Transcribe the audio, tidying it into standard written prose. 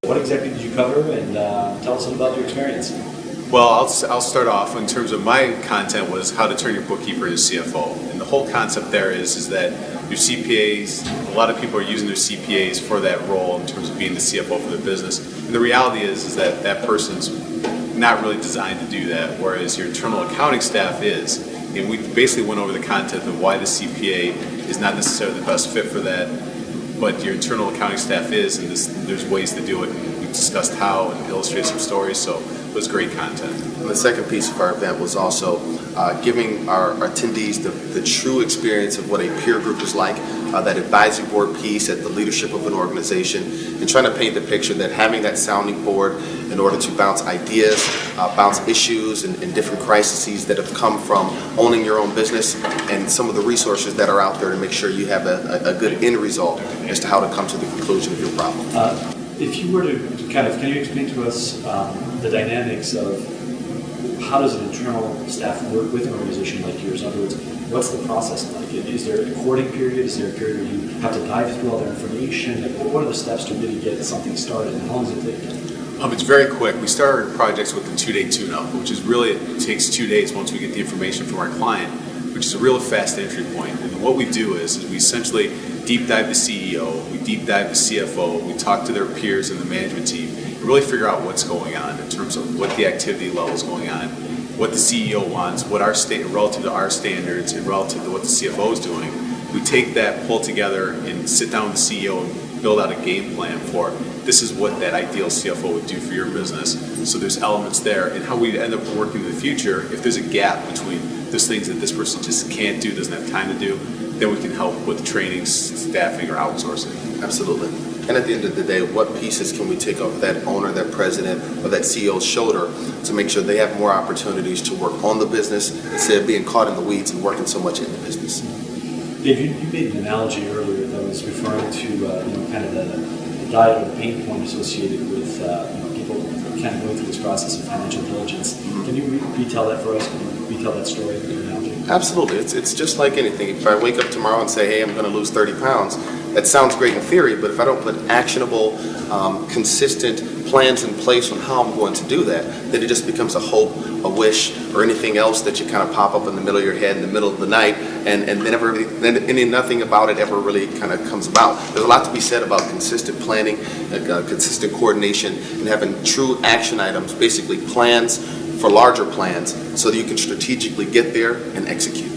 What exactly did you cover, and tell us about your experience? Well, I'll start off in terms of my content was how to turn your bookkeeper into CFO. And the whole concept there is that your CPAs, a lot of people are using their CPAs for that role in terms of being the CFO for the business. And the reality is that that person's not really designed to do that, whereas your internal accounting staff is. And we basically went over the content of why the CPA is not necessarily the best fit for that, but your internal accounting staff is, and there's ways to do it. And we discussed how and illustrated some stories, so it was great content. And the second piece of our event was also giving our attendees the true experience of what a peer group is like, that advisory board piece at the leadership of an organization, and trying to paint the picture that having that sounding board in order to bounce ideas, bounce issues and different crises that have come from owning your own business, and some of the resources that are out there to make sure you have a good end result as to how to come to the conclusion of your problem. If you were to can you explain to us the dynamics of how does an internal staff work with an organization like yours? In other words, what's the process like? Is there a courting period? Is there a period where you have to dive through all their information? Like, what are the steps to really get something started, and how long does it take? It's very quick. We start our projects with the 2-day tune-up, which is really, it takes 2 days once we get the information from our client, which is a real fast entry point. And what we do is we essentially deep dive the CEO, we deep dive the CFO, we talk to their peers and the management team, and really figure out what's going on in terms of what the activity level is going on, what the CEO wants, what our state relative to our standards and relative to what the CFO is doing. We take that, pull together, and sit down with the CEO and build out a game plan for this is what that ideal CFO would do for your business. So there's elements there, and how we end up working in the future. If there's a gap between those things that this person just can't do, doesn't have time to do, then we can help with training, staffing, or outsourcing. Absolutely. And at the end of the day, what pieces can we take off that owner, that president, or that CEO's shoulder to make sure they have more opportunities to work on the business instead of being caught in the weeds and working so much in the business? Dave, you made an analogy earlier that was referring to kind of the diet or the pain point associated with people kind of going through this process of financial diligence. Mm-hmm. Can you retell that for us? Can you retell that story with your analogy? Absolutely. It's just like anything. If I wake up tomorrow and say, hey, I'm going to lose 30 pounds, that sounds great in theory, but if I don't put actionable, consistent plans in place on how I'm going to do that, then it just becomes a hope, a wish, or anything else that you kind of pop up in the middle of your head in the middle of the night, and then nothing about it ever really kind of comes about. There's a lot to be said about consistent planning, consistent coordination, and having true action items, basically plans for larger plans, so that you can strategically get there and execute.